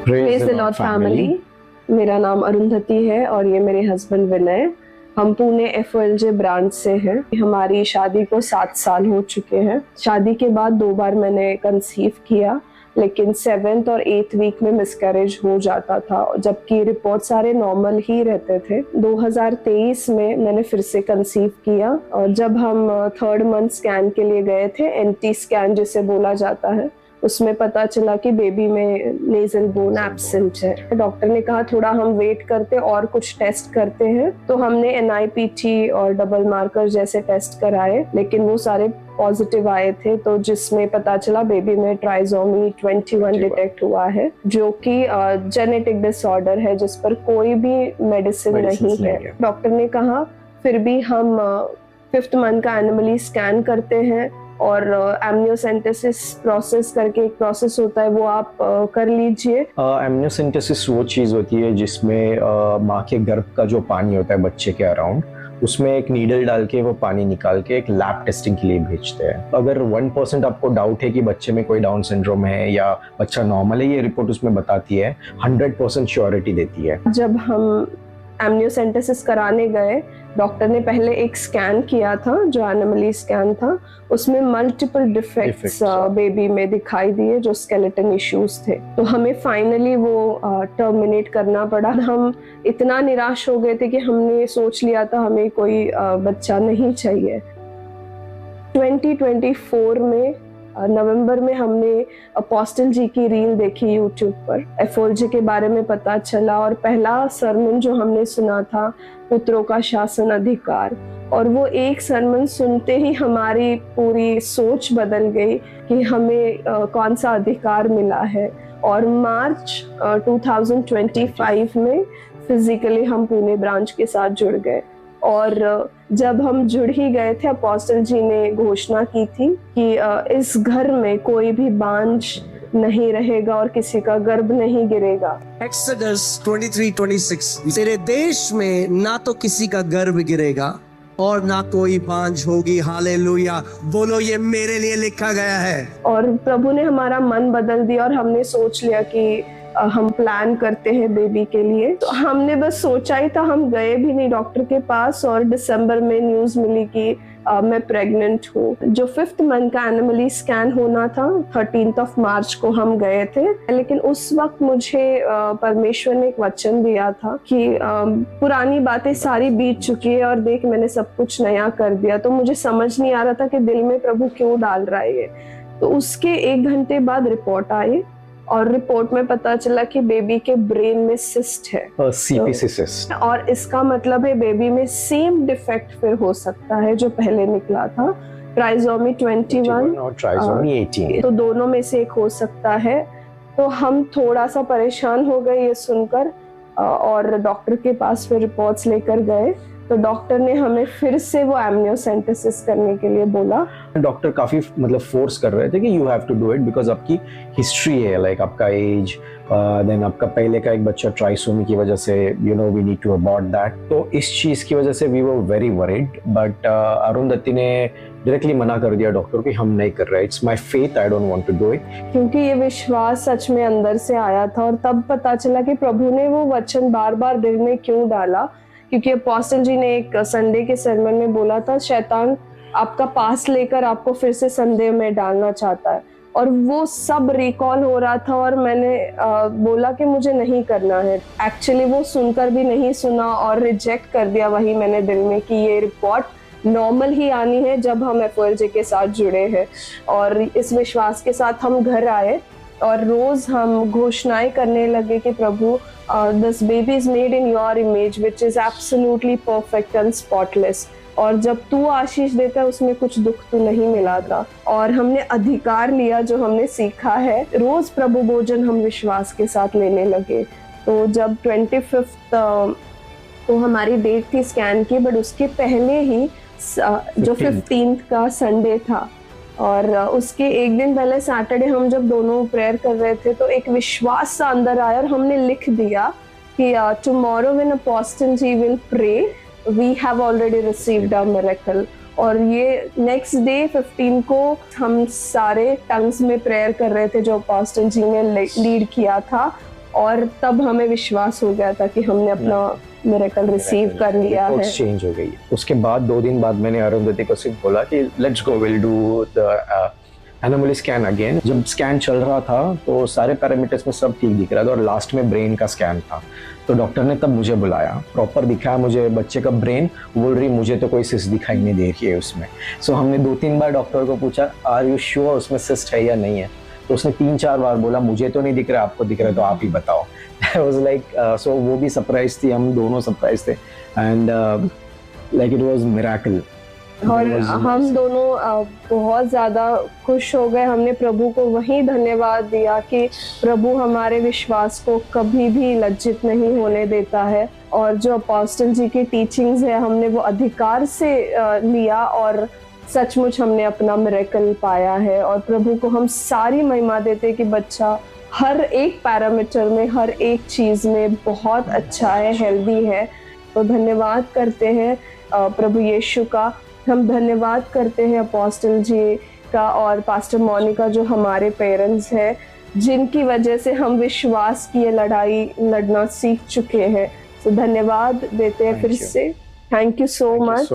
Praise the Lord family. मेरा नाम अरुंधति है और ये मेरे हस्बैंड विनय। हम पुणे FOLJ ब्रांच से हैं। हमारी शादी को 7 साल हो चुके हैं। शादी के बाद 2 बार मैंने कंसीव किया, लेकिन 7th और 8th वीक में मिसकैरेज हो जाता था, जबकि रिपोर्ट सारे नॉर्मल ही रहते थे। 2023 में मैंने फिर से कंसीव किया और जब हम 3rd मंथ स्कैन के लिए गए थे, NT स्कैन जिसे बोला जाता है, उसमें पता चला कि बेबी में नेजल बोन एब्सेंट है। डॉक्टर ने कहा थोड़ा हम वेट करते और कुछ टेस्ट करते हैं, तो हमने NIPT और डबल मार्कर जैसे टेस्ट कराए, लेकिन वो सारे पॉजिटिव आए थे, तो जिसमें पता चला बेबी में ट्राइसोमी 21 डिटेक्ट हुआ है, जो कि जेनेटिक डिसऑर्डर है जिस पर कोई भी मेडिसिन नहीं है। डॉक्टर ने कहा फिर भी हम 5th मंथ का एनिमली स्कैन करते हैं और एमनियोसेंटेसिस प्रोसेस करके एक प्रोसेस होता है, वो आप कर लीजिए। एमनियोसेंटेसिस वो चीज होती है जिसमें माँ के गर्भ का जो पानी होता है बच्चे के अराउंड, उसमें एक नीडल डाल के वो पानी निकाल के एक लैब टेस्टिंग के लिए भेजते हैं। अगर 1% आपको डाउट है कि बच्चे में कोई डाउन सिंड्रोम है या बच्चा नॉर्मल है, ये रिपोर्ट उसमें बताती है, 100% श्योरिटी देती है। जब हम एमनियोसेंटेसिस कराने गए, डॉक्टर ने पहले एक स्कैन किया था जो एनिमली स्कैन था, उसमें मल्टीपल डिफेक्ट्स बेबी में दिखाई दिए जो स्केलेटन इश्यूज थे, तो हमें फाइनली वो टर्मिनेट करना पड़ा। हम इतना निराश हो गए थे कि हमने सोच लिया था हमें कोई बच्चा नहीं चाहिए। 2024 में नवंबर में हमने अपोस्टल जी की रील देखी यूट्यूब पर, FOLJ के बारे में पता चला और पहला सरमन जो हमने सुना था पुत्रों का शासन अधिकार, और वो एक सरमन सुनते ही हमारी पूरी सोच बदल गई कि हमें कौन सा अधिकार मिला है। और मार्च 2025 में फिजिकली हम पुणे ब्रांच के साथ जुड़ गए, और जब हम जुड़ ही गए थे, अपोस्टल जी ने घोषणा की थी कि इस घर में कोई भी बांझ नहीं रहेगा और किसी का गर्भ नहीं गिरेगा। Exodus 23:26, तेरे देश में ना तो किसी का गर्भ गिरेगा और ना कोई बांझ होगी। हालेलुया, बोलो ये मेरे लिए लिखा गया है। और प्रभु ने हमारा मन बदल दिया और हमने सोच लिया कि हम प्लान करते हैं बेबी के लिए। तो हमने बस सोचा ही था, हम गए भी नहीं डॉक्टर के पास, और दिसंबर में न्यूज मिली कि मैं प्रेग्नेंट हूँ। जो 5th मंथ का एनिमली स्कैन होना था 13 मार्च को हम गए थे, लेकिन उस वक्त मुझे परमेश्वर ने एक वचन दिया था कि पुरानी बातें सारी बीत चुकी है और देख मैंने सब कुछ नया कर दिया। तो मुझे समझ नहीं आ रहा था कि दिल में प्रभु क्यों डाल रहा है ये। तो उसके 1 घंटे बाद रिपोर्ट आई और रिपोर्ट में पता चला कि बेबी के ब्रेन में सिस्ट है, CPC सिस्ट, और इसका मतलब है बेबी में सेम डिफेक्ट फिर हो सकता है जो पहले निकला था, ट्राइसोमी 21 और ट्राइसोमी 18, तो दोनों में से एक हो सकता है। तो हम थोड़ा सा परेशान हो गए ये सुनकर, और डॉक्टर के पास फिर रिपोर्ट्स लेकर गए, तो डॉक्टर ने हमें फिर से वो एमनियोसेंटेसिस करने के लिए बोला। डॉक्टर काफी मतलब फोर्स कर रहे थे कि you have to do it because आपकी हिस्ट्री है, लाइक आपका एज, देन आपका पहले का एक बच्चा ट्राइसोमी की वजह से we need to abort that. तो इस चीज की वजह से we were very worried, but Arundhati ने डायरेक्टली मना कर दिया डॉक्टर कि हम नहीं कर रहे, it's my faith, I don't want to do it. क्योंकि ये विश्वास सच में अंदर से आया था, और तब पता चला कि प्रभु ने वो वचन बार बार दिल में क्यों डाला, क्योंकि अपोस्टल जी ने एक संडे के सरमन में बोला था शैतान आपका पास लेकर आपको फिर से संदेह में डालना चाहता है, और वो सब रिकॉल हो रहा था। और मैंने बोला कि मुझे नहीं करना है। एक्चुअली वो सुनकर भी नहीं सुना और रिजेक्ट कर दिया वही मैंने दिल में कि ये रिपोर्ट नॉर्मल ही आनी है जब हम FOLJ के साथ जुड़े हैं। और इस विश्वास के साथ हम घर आए और रोज हम घोषणाएं करने लगे कि प्रभु this baby is made in your image which is absolutely perfect and spotless, और जब तू आशीष देता है उसमें कुछ दुख तो नहीं मिला था। और हमने अधिकार लिया जो हमने सीखा है, रोज प्रभु भोजन हम विश्वास के साथ लेने लगे। तो जब 25 तो हमारी डेट थी स्कैन की, बट उसके पहले ही जो 15 का संडे था, और उसके एक दिन पहले सैटरडे हम जब दोनों प्रेयर कर रहे थे, तो एक विश्वास सा अंदर आया और हमने लिख दिया कि tomorrow when apostle ji will pray we have already received a miracle. और ये नेक्स्ट डे 15 को हम सारे टंग्स में प्रेयर कर रहे थे जो अपोस्टल जी ने लीड किया था, और तब हमें विश्वास हो गया था कि हमने अपना मिरेकल रिसीव कर लिया है। चेंज हो गई। उसके बाद 2 दिन बाद मैंने अरुंधति को सिर्फ बोला कि let's go, will do the anomaly scan again. जब स्कैन चल रहा था तो सारे पैरामीटर्स में सब ठीक दिख रहा था और लास्ट में ब्रेन का स्कैन था। तो डॉक्टर ने तब मुझे बुलाया, प्रॉपर दिखाया मुझे बच्चे का ब्रेन। बोल रही मुझे तो कोई सिस्ट दिखाई नहीं दे रही है उसमें। सो हमने 2-3 बार डॉक्टर को पूछा आर यू श्योर उसमें सिस्ट है या नहीं है, तो उसने 3-4 बार बोला मुझे तो नहीं दिख रहा, आपको दिख रहा है तो आप ही बताओ। I was like, so वो भी सरप्राइज थी, हम दोनों सरप्राइज थे and like it was miracle. और हम दोनों बहुत ज़्यादा खुश हो गए। हमने प्रभु को वही धन्यवाद दिया कि प्रभु हमारे विश्वास को कभी भी लज्जित नहीं होने देता है, और जो अपोस्टल जी की टीचिंग्स है हमने वो अधिकार से लिया और सचमुच हमने अपना मिरेकल पाया है। और प्रभु को हम सारी महिमा देते हैं कि बच्चा हर एक पैरामीटर में, हर एक चीज़ में बहुत अच्छा है, हेल्दी है। तो धन्यवाद करते हैं प्रभु यीशु का। हम धन्यवाद करते हैं अपोस्टल जी का और पास्टर मोनिका जो हमारे पेरेंट्स हैं, जिनकी वजह से हम विश्वास की ये लड़ाई लड़ना सीख चुके हैं। तो धन्यवाद देते हैं फिर से। Thank you so much.